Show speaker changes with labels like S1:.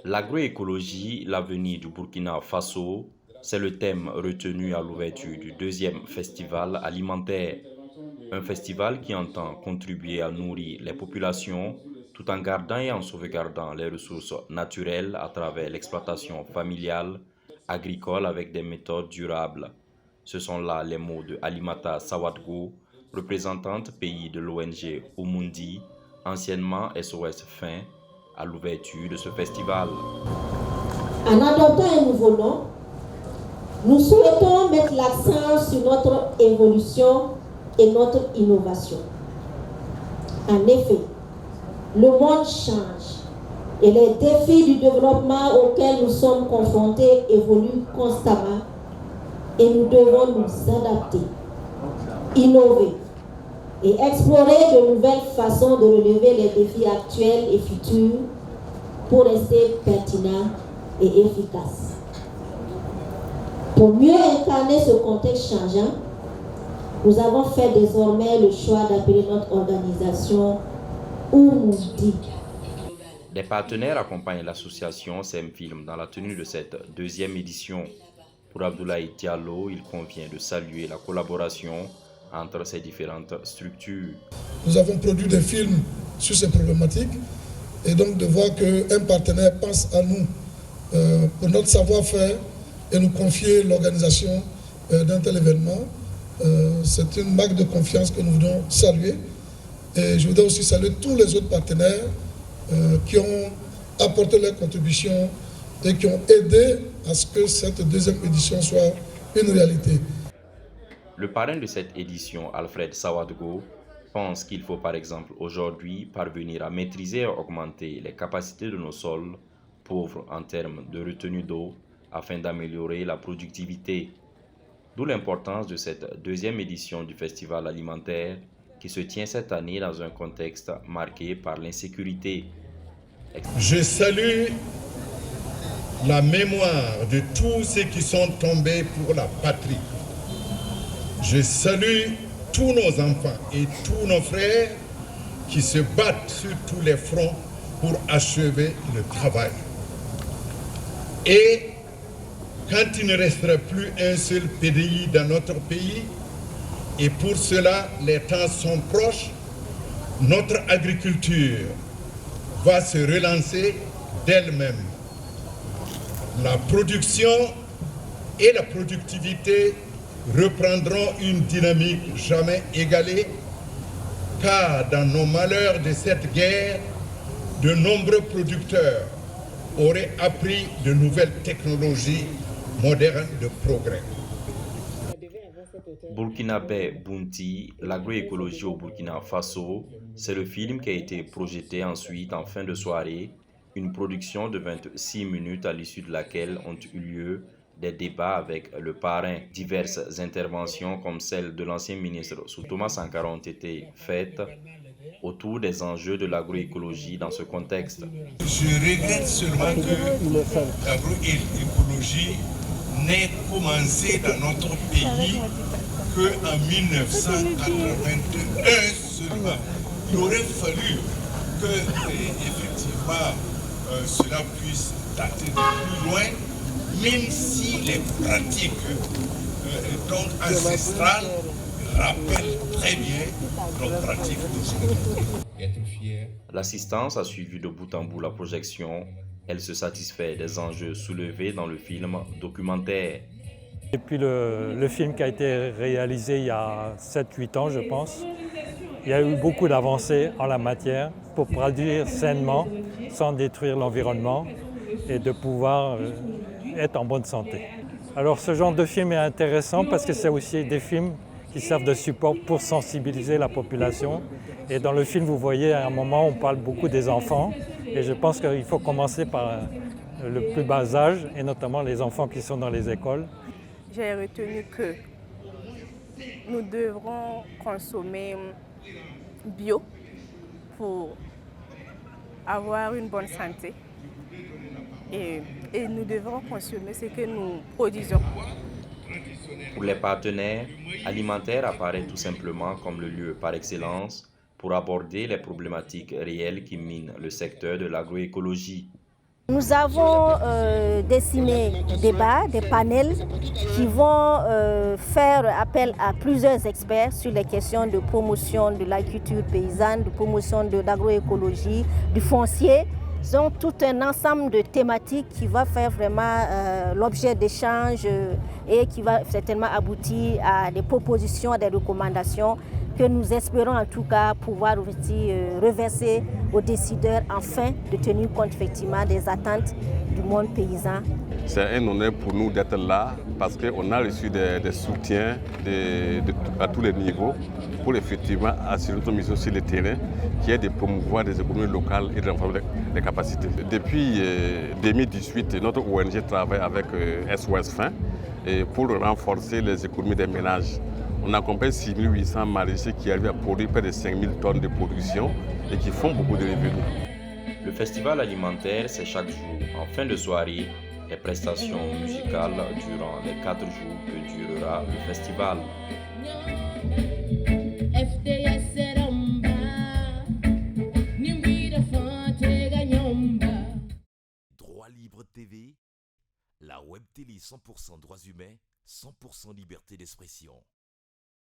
S1: L'agroécologie, l'avenir du Burkina Faso, c'est le thème retenu à l'ouverture du deuxième festival alimentaire. Un festival qui entend contribuer à nourrir les populations tout en gardant et en sauvegardant les ressources naturelles à travers l'exploitation familiale, agricole avec des méthodes durables. Ce sont là les mots de Alimata Sawadgo, représentante pays de l'ONG Umundi, anciennement SOS Fin, à l'ouverture de ce festival.
S2: En adoptant un nouveau nom, nous souhaitons mettre l'accent sur notre évolution et notre innovation. En effet, le monde change et les défis du développement auxquels nous sommes confrontés évoluent constamment et nous devons nous adapter, innover et explorer de nouvelles façons de relever les défis actuels et futurs pour rester pertinents et efficaces. Pour mieux incarner ce contexte changeant, nous avons fait désormais le choix d'appeler notre organisation Umundi.
S1: Des partenaires accompagnent l'association SEMFilm dans la tenue de cette deuxième édition. Pour Abdoulaye Diallo, il convient de saluer la collaboration entre ces différentes structures.
S3: Nous avons produit des films sur ces problématiques et donc de voir qu'un partenaire pense à nous pour notre savoir-faire et nous confier l'organisation d'un tel événement, c'est une marque de confiance que nous voulons saluer. Et je voudrais aussi saluer tous les autres partenaires qui ont apporté leur contribution et qui ont aidé à ce que cette deuxième édition soit une réalité.
S1: Le parrain de cette édition, Alfred Sawadgo, pense qu'il faut par exemple aujourd'hui parvenir à maîtriser et augmenter les capacités de nos sols pauvres en termes de retenue d'eau afin d'améliorer la productivité. D'où l'importance de cette deuxième édition du festival alimentaire qui se tient cette année dans un contexte marqué par l'insécurité.
S4: Je salue la mémoire de tous ceux qui sont tombés pour la patrie. Je salue tous nos enfants et tous nos frères qui se battent sur tous les fronts pour achever le travail. Et quand il ne restera plus un seul PDI dans notre pays, et pour cela les temps sont proches, notre agriculture va se relancer d'elle-même. La production et la productivité reprendront une dynamique jamais égalée, car dans nos malheurs de cette guerre, de nombreux producteurs auraient appris de nouvelles technologies modernes de progrès.
S1: Burkinabé Bounti, l'agroécologie au Burkina Faso, c'est le film qui a été projeté ensuite en fin de soirée, une production de 26 minutes à l'issue de laquelle ont eu lieu des débats avec le parrain. Diverses interventions comme celle de l'ancien ministre sous Thomas Sankara ont été faites autour des enjeux de l'agroécologie dans ce contexte.
S5: Je regrette seulement que l'agroécologie n'ait commencé dans notre pays qu'en 1981 seulement. Il aurait fallu que, effectivement, cela puisse dater de plus loin, même si les pratiques donc ancestrales rappellent très bien nos pratiques d'aujourd'hui.
S1: L'assistance a suivi de bout en bout la projection. Elle se satisfait des enjeux soulevés dans le film documentaire.
S6: Depuis le film qui a été réalisé il y a 7-8 ans, je pense, il y a eu beaucoup d'avancées en la matière pour produire sainement, sans détruire l'environnement et de pouvoir être en bonne santé. Alors ce genre de film est intéressant parce que c'est aussi des films qui servent de support pour sensibiliser la population. Et dans le film, vous voyez, à un moment, on parle beaucoup des enfants. Et je pense qu'il faut commencer par le plus bas âge, et notamment les enfants qui sont dans les écoles.
S7: J'ai retenu que nous devrons consommer bio pour avoir une bonne santé. Et nous devrons consommer ce que nous produisons.
S1: Pour les partenaires, alimentaire apparaît tout simplement comme le lieu par excellence pour aborder les problématiques réelles qui minent le secteur de l'agroécologie.
S8: Nous avons dessiné des débats, des panels qui vont faire appel à plusieurs experts sur les questions de promotion de l'agriculture paysanne, de promotion de l'agroécologie, du foncier. Donc tout un ensemble de thématiques qui va faire vraiment l'objet d'échanges et qui va certainement aboutir à des propositions, à des recommandations que nous espérons en tout cas pouvoir reverser aux décideurs afin de tenir compte effectivement des attentes du monde paysan.
S9: C'est un honneur pour nous d'être là parce qu'on a reçu des soutiens à tous les niveaux pour effectivement assurer notre mission sur le terrain qui est de promouvoir des économies locales et de renforcer les capacités. Depuis 2018, notre ONG travaille avec SOS Fin pour renforcer les économies des ménages. On accompagne 6800 maraîchers qui arrivent à produire près de 5000 tonnes de production et qui font beaucoup de revenus.
S1: Le festival alimentaire, c'est chaque jour, en fin de soirée, les prestations musicales durant les 4 jours que durera le festival.
S10: Droit Libre TV, la web télé 100% droits humains, 100% liberté d'expression.